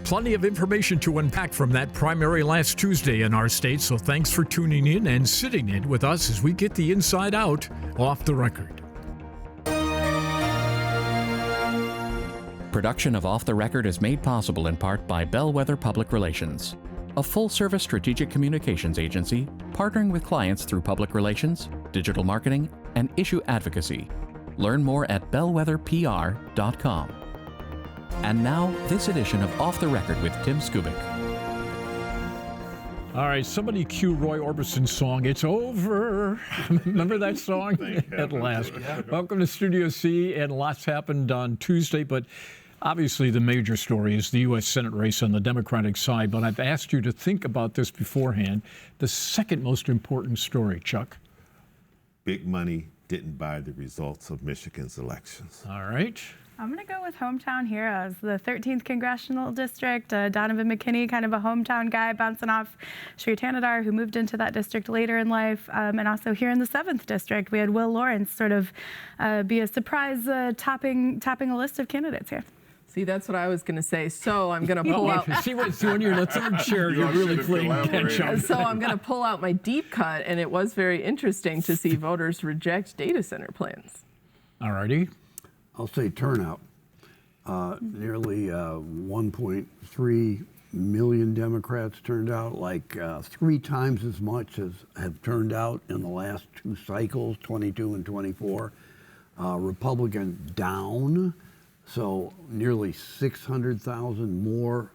Plenty of information to unpack from that primary last Tuesday in our state, so thanks for tuning in and sitting in with us as we get the inside out off the record. Production of Off the Record is made possible in part by Bellwether Public Relations, a full-service strategic communications agency partnering with clients through public relations, digital marketing, and issue advocacy. Learn more at bellwetherpr.com. And now, this edition of Off the Record with Tim Skubic. All right, somebody cue Roy Orbison's song, It's Over. Remember that song? At last. Welcome to Studio C, and lots happened on Tuesday, but obviously the major story is the U.S. Senate race on the Democratic side, but I've asked you to think about this beforehand. The second most important story, Chuck. Big money didn't buy the results of Michigan's elections. All right. I'm going to go with hometown heroes. The 13th congressional district, Donovan McKinney, kind of a hometown guy, bouncing off Sri Tanadar, who moved into that district later in life. And also here in the 7th district, we had Will Lawrence sort of be a surprise topping a list of candidates here. See, that's what I was going to say. So I'm going to pull out. See when you're in the third chair, you're really playing catch-up. So I'm going to pull out my deep cut, and it was very interesting to see voters reject data center plans. All righty. I'll say turnout. Nearly 1.3 million Democrats turned out, like 3 times as much as have turned out in the last 2 cycles, 22 and 24. Republican down, so nearly 600,000 more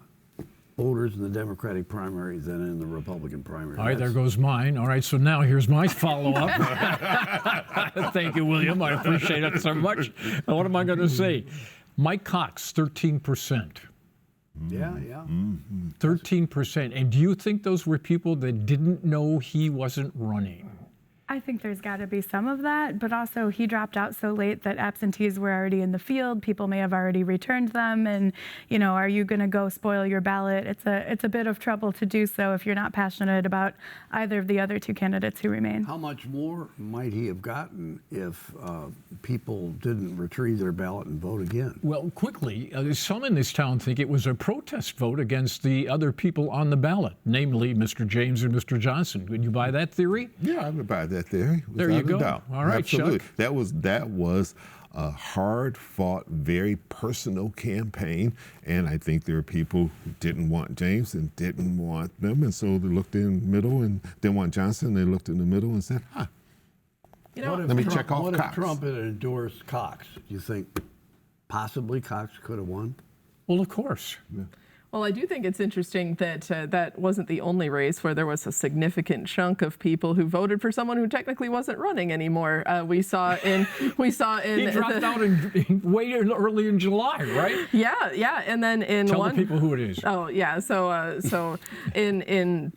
voters in the Democratic primary than in the Republican primary. All right, there goes mine. All right, so now here's my follow-up. Thank you, William. I appreciate it so much. And what am I going to say? Mike Cox, 13%. Yeah. 13%. And do you think those were people that didn't know he wasn't running? I think there's got to be some of that, but also he dropped out so late that absentees were already in the field. People may have already returned them, and are you going to go spoil your ballot? It's a bit of trouble to do so if you're not passionate about either of the other 2 candidates who remain. How much more might he have gotten if people didn't retrieve their ballot and vote again? Well, quickly, some in this town think it was a protest vote against the other people on the ballot, namely Mr. James and Mr. Johnson. Would you buy that theory? Yeah, I would buy that theory. There you go. Doubt. All right, absolutely. Chuck. That was a hard-fought, very personal campaign, and I think there are people who didn't want James and didn't want them, and so they looked in the middle and didn't want Johnson. They looked in the middle and said, let me check off Cox. What if Trump had endorsed Cox? Do you think possibly Cox could have won? Well, of course. Yeah. Well, I do think it's interesting that that wasn't the only race where there was a significant chunk of people who voted for someone who technically wasn't running anymore. We saw in he dropped out way early in July, right? Yeah, and then in Tell the people who it is. Oh yeah, so in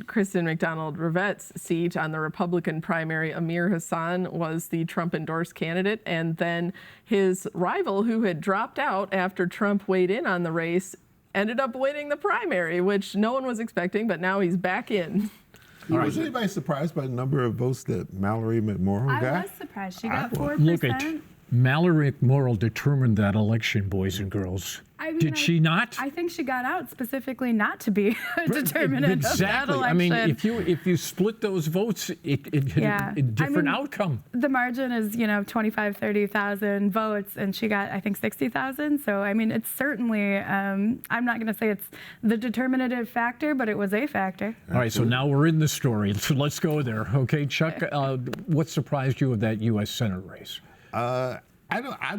Kristen McDonald-Rivette's seat on the Republican primary, Amir Hassan was the Trump-endorsed candidate, and then his rival, who had dropped out after Trump weighed in on the race, ended up winning the primary, which no one was expecting, but now he's back in. Was anybody surprised by the number of votes that Mallory McMorrow got? I was surprised. She got 4%. Look at Mallory McMorrow determined that election, boys and girls. Did she not? I think she got out specifically not to be a determinant of that election. I mean, if you split those votes, it had a different outcome. The margin is 25, 30,000 votes, and she got, I think, 60,000. So I mean, it's certainly I'm not going to say it's the determinative factor, but it was a factor. All right, so now we're in the story. So let's go there. Okay, Chuck, what surprised you of that U.S. Senate race? I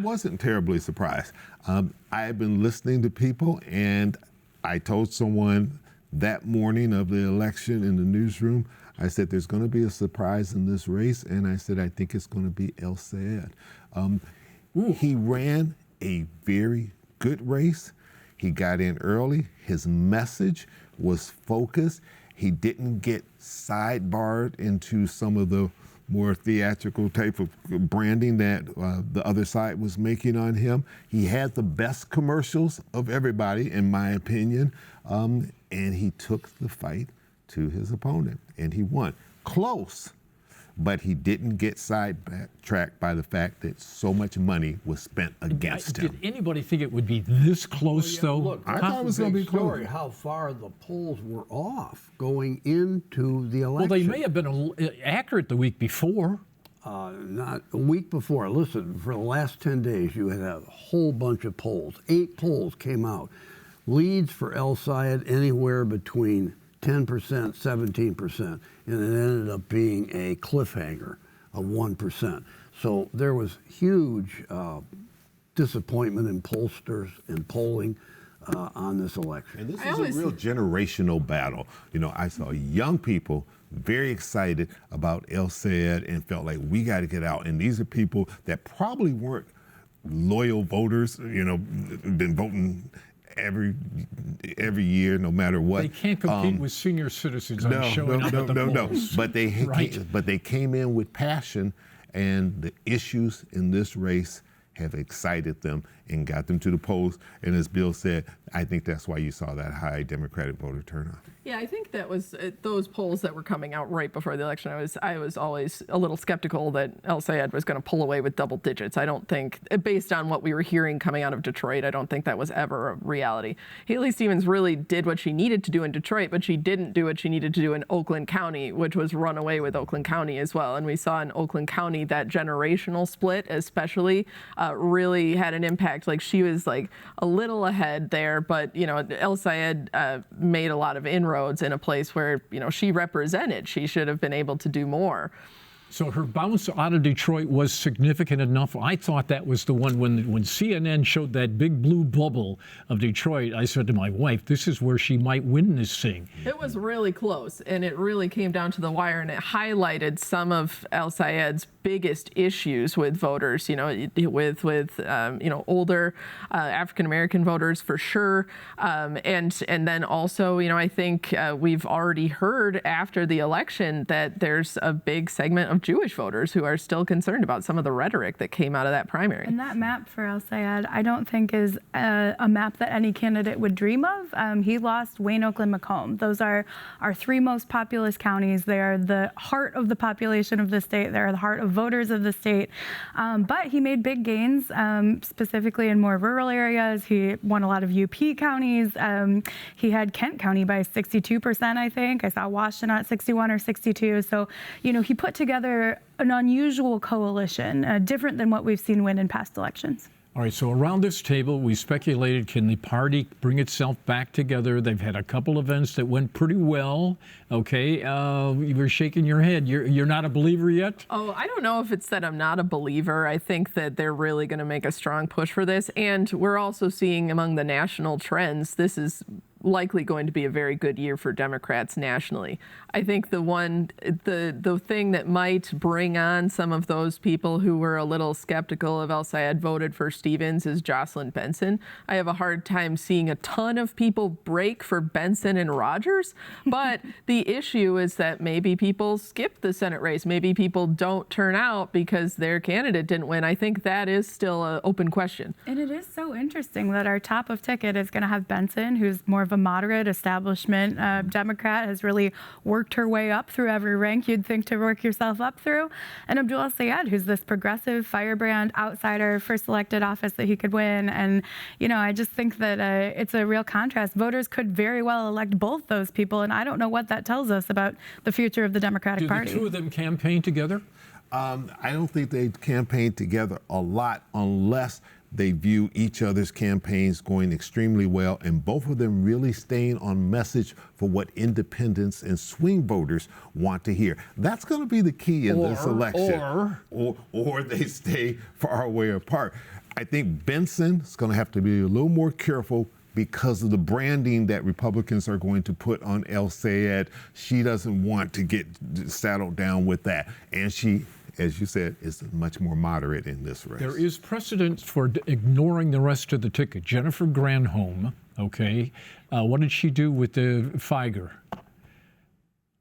wasn't terribly surprised. I had been listening to people, and I told someone that morning of the election in the newsroom, I said, there's going to be a surprise in this race, and I said, I think it's going to be El Sayed. He ran a very good race. He got in early. His message was focused. He didn't get sidebarred into some of the more theatrical type of branding that the other side was making on him. He had the best commercials of everybody, in my opinion, and he took the fight to his opponent, and he won. Close, but he didn't get sidetracked by the fact that so much money was spent against him. Did anybody think it would be this close, though? Look, I thought it was going to be close. How far the polls were off going into the election. Well, they may have been accurate the week before. Not a week before. Listen, for the last 10 days, you had a whole bunch of polls. 8 polls came out. Leads for El Sayed anywhere between 10%, 17%, and it ended up being a cliffhanger of 1%. So there was huge disappointment in pollsters and polling on this election. And this is a real generational battle. You know, I saw young people very excited about El Sayed and felt like we got to get out. And these are people that probably weren't loyal voters, you know, been voting every year, no matter what. They can't compete with senior citizens on showing up at the polls. But they came in with passion, and the issues in this race have excited them and got them to the polls. And as Bill said, I think that's why you saw that high Democratic voter turnout. Yeah, I think that was those polls that were coming out right before the election. I was always a little skeptical that El Sayed was going to pull away with double digits. I don't think, based on what we were hearing coming out of Detroit, I don't think that was ever a reality. Haley Stevens really did what she needed to do in Detroit, but she didn't do what she needed to do in Oakland County, which was run away with Oakland County as well. And we saw in Oakland County that generational split, especially, really had an impact. Like, she was like a little ahead there, but you know, El Sayed made a lot of inroads in a place where, you know, she represented. She should have been able to do more. So her bounce out of Detroit was significant enough. I thought that was the one when CNN showed that big blue bubble of Detroit. I said to my wife, this is where she might win this thing. It was really close, and it really came down to the wire, and it highlighted some of El Sayed's biggest issues with voters, you know, with you know, older African American voters for sure, and then also, you know, I think we've already heard after the election that there's a big segment of Jewish voters who are still concerned about some of the rhetoric that came out of that primary. And that map for El Sayed, I don't think is a map that any candidate would dream of. He lost Wayne, Oakland, Macomb. Those are our 3 most populous counties. They are the heart of the population of the state. They're the heart of voters of the state. But he made big gains, specifically in more rural areas. He won a lot of UP counties. He had Kent County by 62%, I think. I saw Washington at 61 or 62. So, you know, he put together an unusual coalition, different than what we've seen win in past elections. All right, so around this table, we speculated, can the party bring itself back together? They've had a couple events that went pretty well. Okay, you were shaking your head. You're not a believer yet? Oh, I don't know if it's that I'm not a believer. I think that they're really going to make a strong push for this. And we're also seeing among the national trends, this is likely going to be a very good year for Democrats nationally. I think the thing that might bring on some of those people who were a little skeptical of El Sayed voted for Stevens is Jocelyn Benson. I have a hard time seeing a ton of people break for Benson and Rogers, but the issue is that maybe people skip the Senate race. Maybe people don't turn out because their candidate didn't win. I think that is still an open question. And it is so interesting that our top of ticket is going to have Benson, who's more of a moderate establishment Democrat, has really worked her way up through every rank you'd think to work yourself up through, and Abdul Sayed, who's this progressive firebrand outsider, first elected office that he could win. And, you know, I just think that it's a real contrast. Voters could very well elect both those people, and I don't know what that tells us about the future of the Democratic Party. Do the two of them campaign together? I don't think they campaign together a lot unless they view each other's campaigns going extremely well, and both of them really staying on message for what independents and swing voters want to hear. That's going to be the key in this election. Or they stay far away apart. I think Benson is going to have to be a little more careful because of the branding that Republicans are going to put on El Sayed. She doesn't want to get saddled down with that. And she, as you said, is much more moderate in this race. There is precedent for ignoring the rest of the ticket. Jennifer Granholm, okay, what did she do with the Feiger?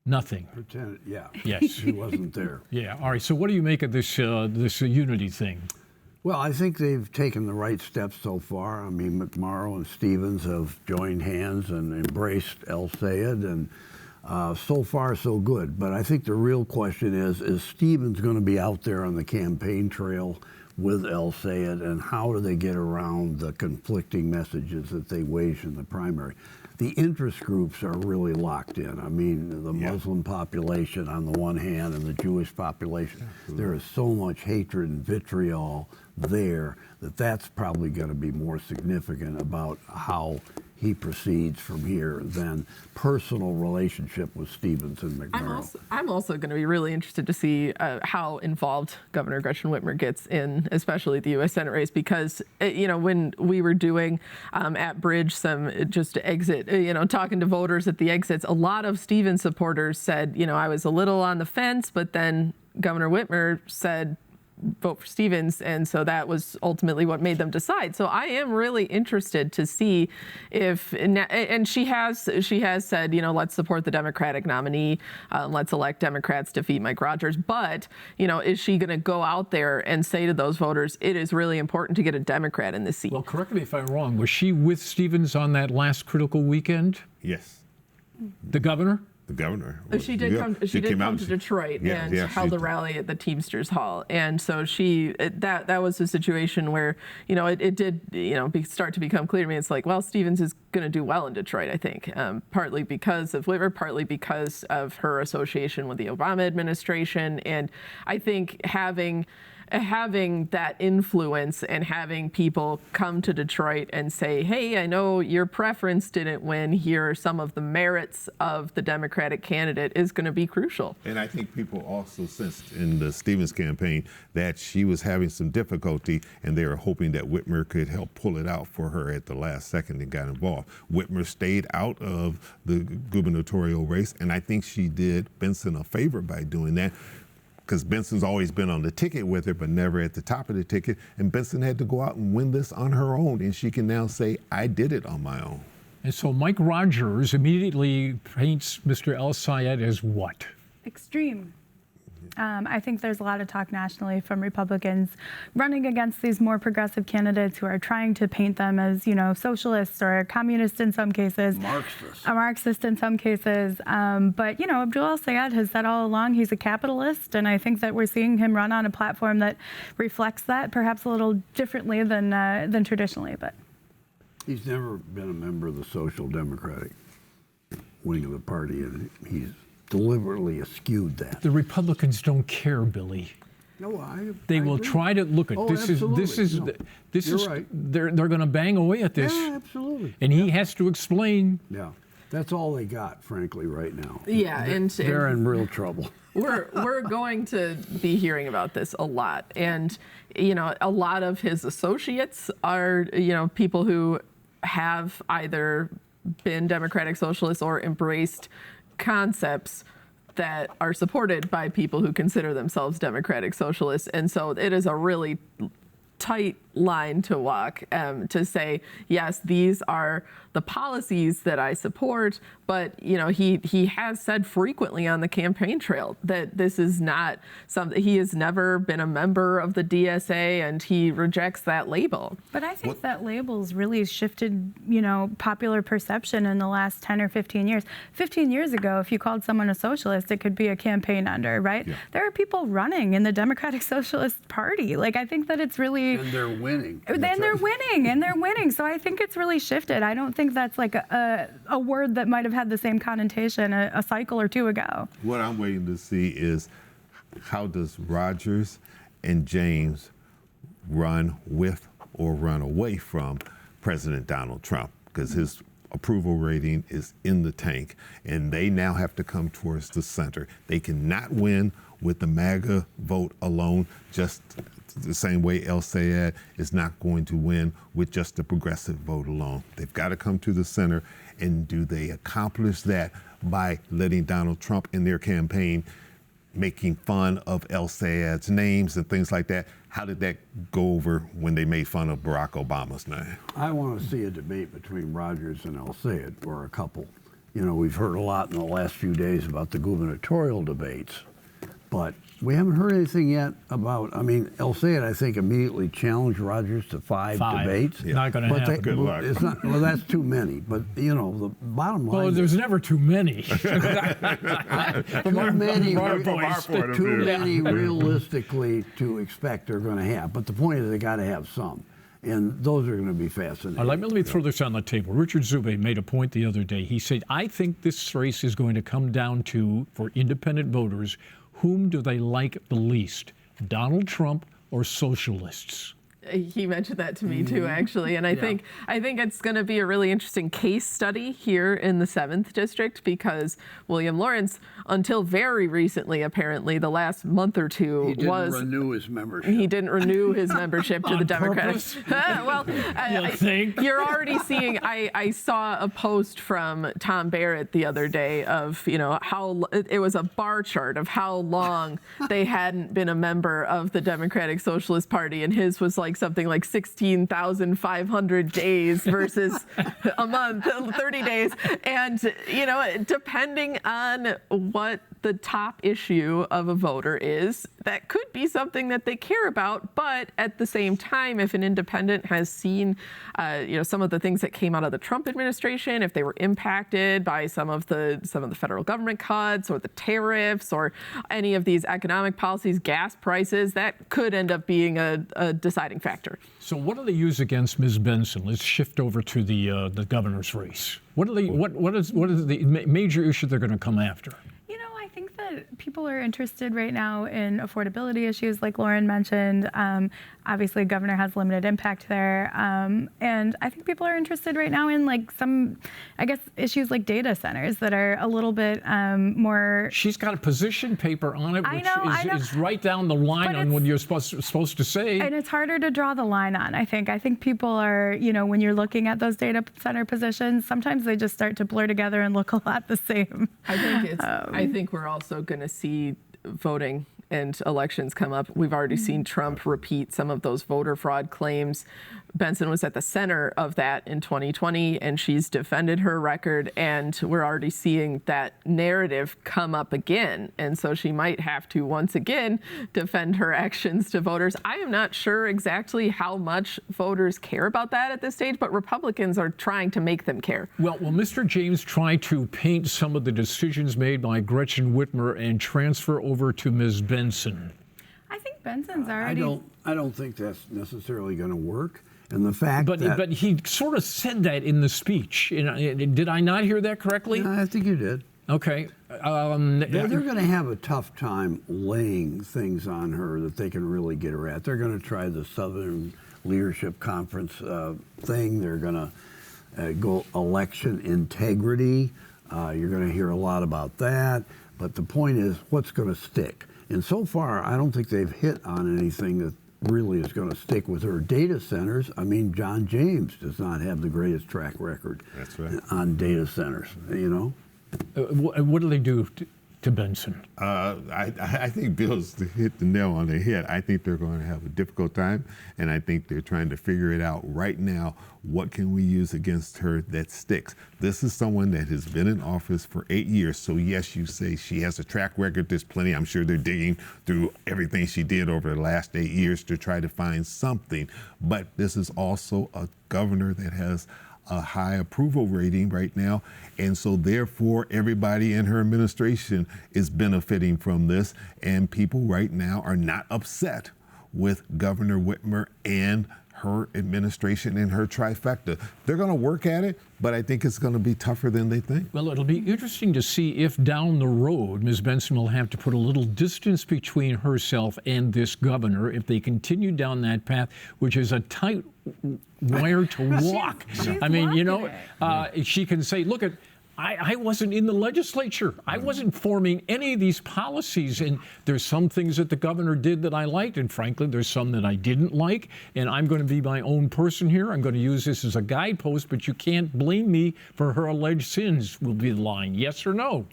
Nothing. Pretend, yeah. Yes. She wasn't there. Yeah. All right. So what do you make of this this unity thing? Well, I think they've taken the right steps so far. I mean, McMorrow and Stevens have joined hands and embraced El Sayed, and So far, so good. But I think the real question is Stevens going to be out there on the campaign trail with El Sayed, and how do they get around the conflicting messages that they wage in the primary? The interest groups are really locked in. I mean, the Muslim population on the one hand and the Jewish population, there is so much hatred and vitriol there that's probably going to be more significant about how he proceeds from here than personal relationship with Stevens and McMurrow. I'm also going to be really interested to see how involved Governor Gretchen Whitmer gets in, especially the U.S. Senate race, because when we were doing at Bridge some just exit, talking to voters at the exits, a lot of Stevens supporters said, I was a little on the fence, but then Governor Whitmer said, vote for Stevens, and so that was ultimately what made them decide. So I am really interested to see if, and she has said, let's support the Democratic nominee, let's elect Democrats, defeat Mike Rogers. But is she going to go out there and say to those voters, it is really important to get a Democrat in this seat? Well, correct me if I'm wrong. Was she with Stevens on that last critical weekend? Yes. The governor? The governor. She did come. She did come to Detroit and held a rally at the Teamsters Hall, and so that was a situation where it did start to become clear to me. It's like, well, Stevens is going to do well in Detroit. I think partly because of Whitmer, partly because of her association with the Obama administration, and I think having that influence and having people come to Detroit and say, hey, I know your preference didn't win. Here are some of the merits of the Democratic candidate is going to be crucial. And I think people also sensed in the Stevens campaign that she was having some difficulty, and they were hoping that Whitmer could help pull it out for her at the last second and got involved. Whitmer stayed out of the gubernatorial race, and I think she did Benson a favor by doing that, because Benson's always been on the ticket with her, but never at the top of the ticket. And Benson had to go out and win this on her own. And she can now say, I did it on my own. And so Mike Rogers immediately paints Mr. El Sayed as what? Extreme. I think there's a lot of talk nationally from Republicans running against these more progressive candidates who are trying to paint them as, socialists or communists in some cases. A Marxist in some cases. But, Abdul El Sayed has said all along he's a capitalist, and I think that we're seeing him run on a platform that reflects that, perhaps a little differently than traditionally. But he's never been a member of the Social Democratic wing of the party, and he's deliberately eschewed that. The Republicans don't care, Billy. No, they will try to look at this. Is right. They're going to bang away at this. Yeah, absolutely. And he has to explain. Yeah, that's all they got, frankly, right now. Yeah, and they're in real trouble. We're going to be hearing about this a lot, and a lot of his associates are people who have either been Democratic Socialists or embraced concepts that are supported by people who consider themselves Democratic Socialists. And so it is a really tight line to walk to say, yes, these are the policies that I support, but he has said frequently on the campaign trail that this is not something, he has never been a member of the DSA, and he rejects that label. But I think that label's really shifted, popular perception in the last 10 or 15 years. 15 years ago, if you called someone a socialist, it could be a campaign under, right? Yeah. There are people running in the Democratic Socialist Party. Like, I think that it's really... And they're winning. They're winning. So I think it's really shifted. I don't think that's like a word that might have had the same connotation a cycle or two ago. What I'm waiting to see is how does Rogers and James run with or run away from President Donald Trump, because his approval rating is in the tank, and they now have to come towards the center. They cannot win with the MAGA vote alone, just the same way El Sayed is not going to win with just the progressive vote alone. They've got to come to the center, and do they accomplish that by letting Donald Trump in their campaign making fun of El Sayed's names and things like that? How did that go over when they made fun of Barack Obama's name? I want to see a debate between Rogers and El Sayed, or a couple. We've heard a lot in the last few days about the gubernatorial debates, but We haven't heard anything yet about, I mean, El Sayed, I think, immediately challenged Rogers to five debates. Not going to happen. Good luck. It's not, well, that's too many. But, you know, the bottom line Well, is there's never too many. too many realistically to expect they're going to have. But the point is they got to have some. And those are going to be fascinating. All right, let me throw this on the table. Richard Zube made a point the other day. He said, I think this race is going to come down to, for independent voters, whom do they like the least, Donald Trump or socialists? He mentioned that to me too, actually, and I think it's going to be a really interesting case study here in the 7th district because William Lawrence, until very recently, apparently the last month or two, he didn't renew his membership. He didn't renew his membership to the Democratic. Well, you're already seeing. I saw a post from Tom Barrett the other day of how it was a bar chart of how long they hadn't been a member of the Democratic Socialist Party, and his was like something like 16,500 days versus a month, 30 days. And, depending on what the top issue of a voter is, that could be something that they care about. But at the same time, if an independent has seen, some of the things that came out of the Trump administration, if they were impacted by some of the federal government cuts or the tariffs or any of these economic policies, gas prices, that could end up being a deciding factor. So what do they use against Ms. Benson? Let's shift over to the governor's race. What is the major issue they're going to come after? I think that people are interested right now in affordability issues, like Lauren mentioned. Obviously, governor has limited impact there. And I think people are interested right now in some, issues like data centers that are a little bit more. She's got a position paper on it, which is right down the line on what you're supposed to say. And it's harder to draw the line on, I think. I think people are, when you're looking at those data center positions, sometimes they just start to blur together and look a lot the same. I think we're also going to see voting and elections come up. We've already seen Trump repeat some of those voter fraud claims. Benson was at the center of that in 2020, and she's defended her record, and we're already seeing that narrative come up again. And so she might have to once again defend her actions to voters. I am not sure exactly how much voters care about that at this stage, but Republicans are trying to make them care. Well, will Mr. James try to paint some of the decisions made by Gretchen Whitmer and transfer over to Ms. Benson? I think Benson's already. I don't think that's necessarily going to work. And the fact but he sort of said that in the speech. Did I not hear that correctly? No, I think you did. Okay. They're going to have a tough time laying things on her that they can really get her at. They're going to try the Southern Leadership Conference thing. They're going to go election integrity. You're going to hear a lot about that. But the point is, what's going to stick? And so far, I don't think they've hit on anything that really is going to stick with her. Data centers, I mean, John James does not have the greatest track record on data centers, What do they do to Benson? I think Bill's hit the nail on the head. I think they're going to have a difficult time, and I think they're trying to figure it out right now. What can we use against her that sticks? This is someone that has been in office for 8 years. So yes, you say she has a track record. There's plenty. I'm sure they're digging through everything she did over the last 8 years to try to find something. But this is also a governor that has a high approval rating right now. And so therefore, everybody in her administration is benefiting from this. And people right now are not upset with Governor Whitmer and her administration and her trifecta. They're going to work at it, but I think it's going to be tougher than they think. Well, it'll be interesting to see if down the road, Ms. Benson will have to put a little distance between herself and this governor if they continue down that path, which is a tight wire to walk. I mean, she can say, look, I wasn't in the legislature. I wasn't forming any of these policies. And there's some things that the governor did that I liked. And frankly, there's some that I didn't like. And I'm going to be my own person here. I'm going to use this as a guidepost. But you can't blame me for her alleged sins, will be the line. Yes or no?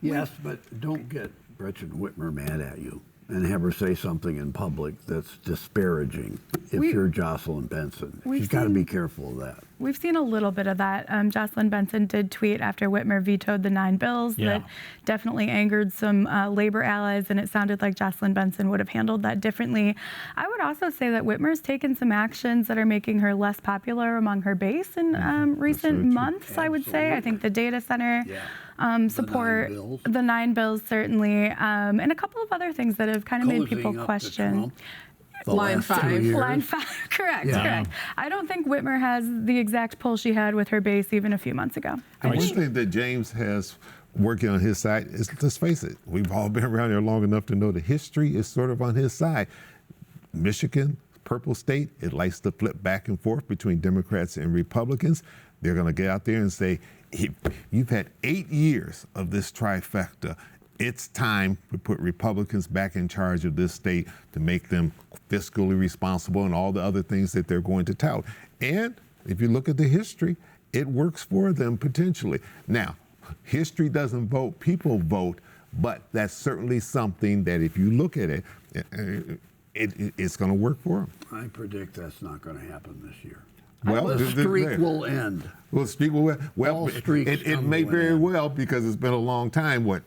Yes, but don't get Gretchen Whitmer mad at you and have her say something in public that's disparaging if you're Jocelyn Benson. She's got to be careful of that. We've seen a little bit of that. Jocelyn Benson did tweet after Whitmer vetoed the 9 bills that definitely angered some labor allies, and it sounded like Jocelyn Benson would have handled that differently. I would also say that Whitmer's taken some actions that are making her less popular among her base in recent months, I would say. I think the data center support, the 9 bills certainly, and a couple of other things that have kind of made people question. Line 5. Line 5, correct. I don't think Whitmer has the exact pull she had with her base even a few months ago. And one thing that James has working on his side is, let's face it, we've all been around here long enough to know the history is sort of on his side. Michigan, purple state, it likes to flip back and forth between Democrats and Republicans. They're going to get out there and say, you've had 8 years of this trifecta. It's time to put Republicans back in charge of this state to make them fiscally responsible and all the other things that they're going to tout. And if you look at the history, it works for them potentially. Now, history doesn't vote, people vote, but that's certainly something that if you look at it, it's going to work for them. I predict that's not going to happen this year. Well, the streak will end. Well, streak will end. Well, it may very well, because it's been a long time. What,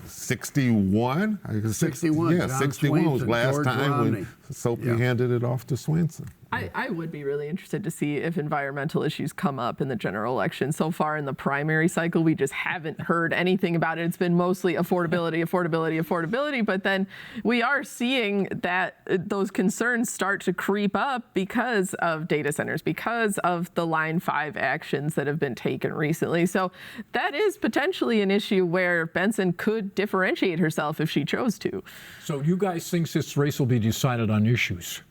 61? 61. Yeah, John 61 was Swainson, last George time Romney. when Soapy handed it off to Swenson. I would be really interested to see if environmental issues come up in the general election. So far in the primary cycle, we just haven't heard anything about it. It's been mostly affordability, affordability, affordability. But then we are seeing that those concerns start to creep up because of data centers, because of the Line 5 actions that have been taken recently. So that is potentially an issue where Benson could differentiate herself if she chose to. So you guys think this race will be decided on issues?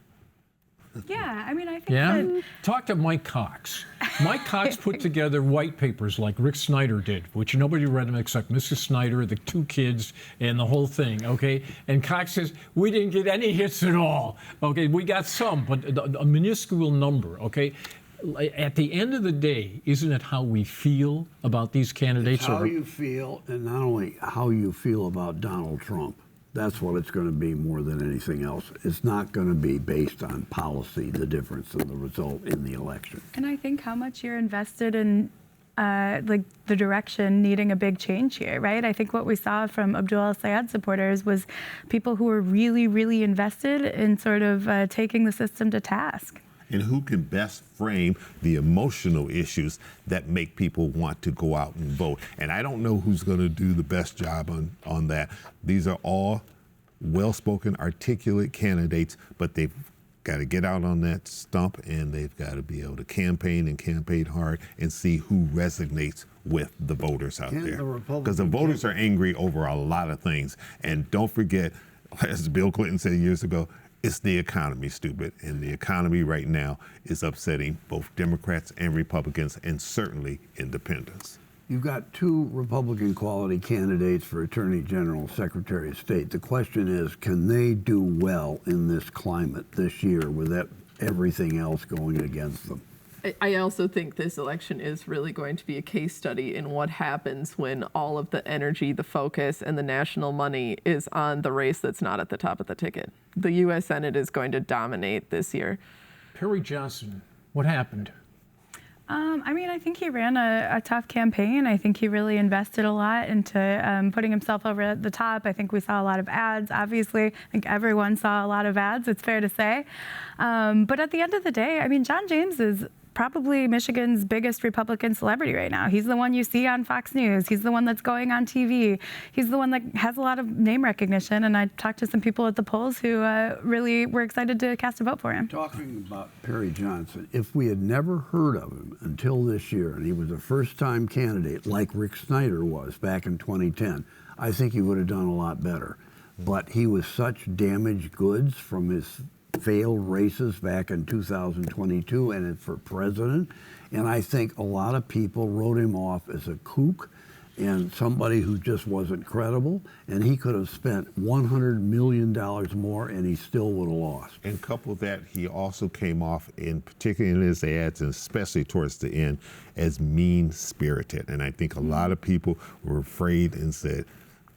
Yeah, I mean, I think that... Talk to Mike Cox. Mike Cox put together white papers like Rick Snyder did, which nobody read them except Mrs. Snyder, the 2 kids, and the whole thing, okay? And Cox says, we didn't get any hits at all. Okay, we got some, but a minuscule number, okay? At the end of the day, isn't it how we feel about these candidates? It's how you feel, and not only how you feel about Donald Trump. That's what it's going to be more than anything else. It's not going to be based on policy, the difference in the result in the election. And I think how much you're invested in like the direction needing a big change here, right? I think what we saw from Abdul al-Sayed supporters was people who were really, really invested in sort of taking the system to task. And who can best frame the emotional issues that make people want to go out and vote. And I don't know who's going to do the best job on that. These are all well-spoken, articulate candidates, but they've got to get out on that stump, and they've got to be able to campaign and campaign hard and see who resonates with the voters out there. Because the voters are angry over a lot of things. And don't forget, as Bill Clinton said years ago, it's the economy, stupid. And the economy right now is upsetting both Democrats and Republicans, and certainly independents. You've got 2 Republican quality candidates for Attorney General, Secretary of State. The question is, can they do well in this climate this year with everything else going against them? I also think this election is really going to be a case study in what happens when all of the energy, the focus, and the national money is on the race that's not at the top of the ticket. The U.S. Senate is going to dominate this year. Perry Johnson, what happened? I mean, I think he ran a tough campaign. I think he really invested a lot into putting himself over at the top. I think we saw a lot of ads, obviously. I think everyone saw a lot of ads, it's fair to say. But at the end of the day, I mean, John James is probably Michigan's biggest Republican celebrity right now. He's the one you see on Fox News. He's the one that's going on TV. He's the one that has a lot of name recognition. And I talked to some people at the polls who really were excited to cast a vote for him. Talking about Perry Johnson, if we had never heard of him until this year, and he was a first-time candidate like Rick Snyder was back in 2010, I think he would have done a lot better. But he was such damaged goods from his failed races back in 2022 and for president, and I think a lot of people wrote him off as a kook and somebody who just wasn't credible, and he could have spent $100 million more and he still would have lost. And couple that, he also came off, particularly in his ads, and especially towards the end, as mean-spirited. And I think a lot of people were afraid and said,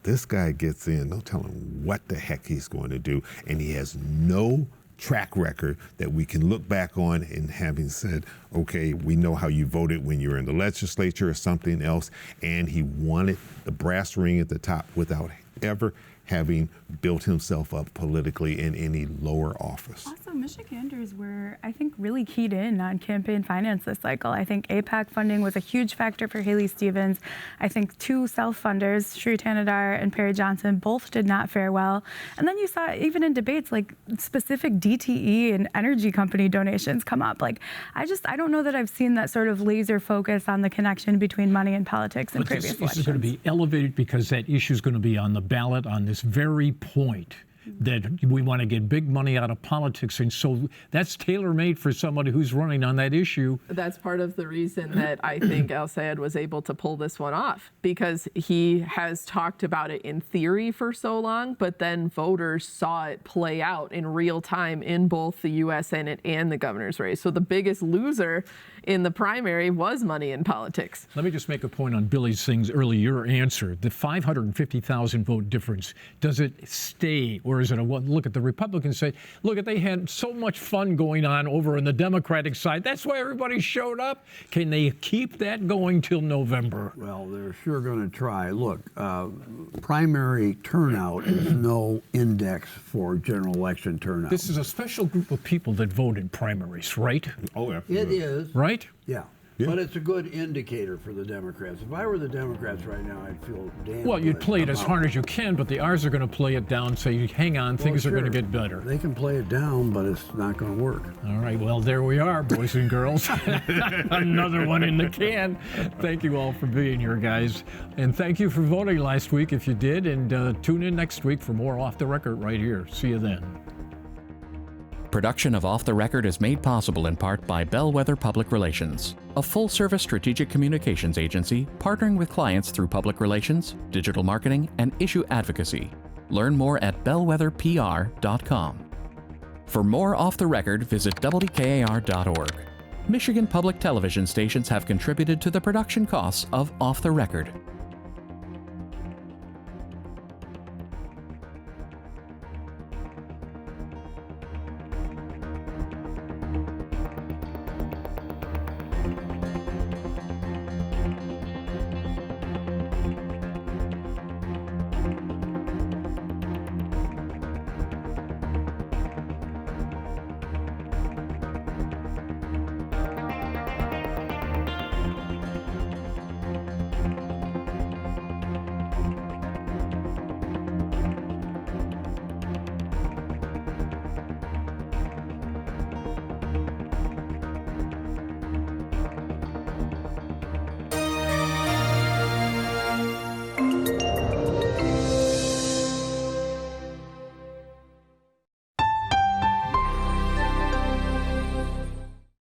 this guy gets in, no telling what the heck he's going to do, and he has no track record that we can look back on and having said, okay, we know how you voted when you were in the legislature or something else. And he wanted the brass ring at the top without ever having built himself up politically in any lower office. Also, Michiganders were, I think, really keyed in on campaign finance this cycle. I think APAC funding was a huge factor for Haley Stevens. I think two self-funders, Shri Tanadar and Perry Johnson, both did not fare well. And then you saw, even in debates, like specific DTE and energy company donations come up. Like, I don't know that I've seen that sort of laser focus on the connection between money and politics in previous elections. This is going to be elevated because that issue is going to be on the ballot on this very point that we want to get big money out of politics. And so that's tailor-made for somebody who's running on that issue. That's part of the reason that I think El Sayed was able to pull this one off, because he has talked about it in theory for so long, but then voters saw it play out in real time in both the U.S. Senate and the governor's race. So the biggest loser in the primary was money in politics. Let me just make a point on Billy's things earlier, your answer. The 550,000 vote difference, does it stay, or is it a look at the Republicans say, look, they had so much fun going on over on the Democratic side. That's why everybody showed up. Can they keep that going till November? Well, they're sure going to try. Look, primary turnout is no index for general election turnout. This is a special group of people that vote in primaries, right? Oh, It absolutely. is. Right? Yeah. But it's a good indicator for the Democrats. If I were the Democrats right now, I'd feel damn Well, you'd good play it as about- hard as you can, but the R's are going to play it down, say, hang on, things are going to sure. get better. They can play it down, but it's not going to work. All right, well, there we are, boys and girls. Another one in the can. Thank you all for being here, guys. And thank you for voting last week if you did. And tune in next week for more Off the Record right here. See you then. Production of Off the Record is made possible in part by Bellwether Public Relations, a full-service strategic communications agency partnering with clients through public relations, digital marketing, and issue advocacy. Learn more at bellwetherpr.com. For more Off the Record, visit WKAR.org. Michigan public television stations have contributed to the production costs of Off the Record.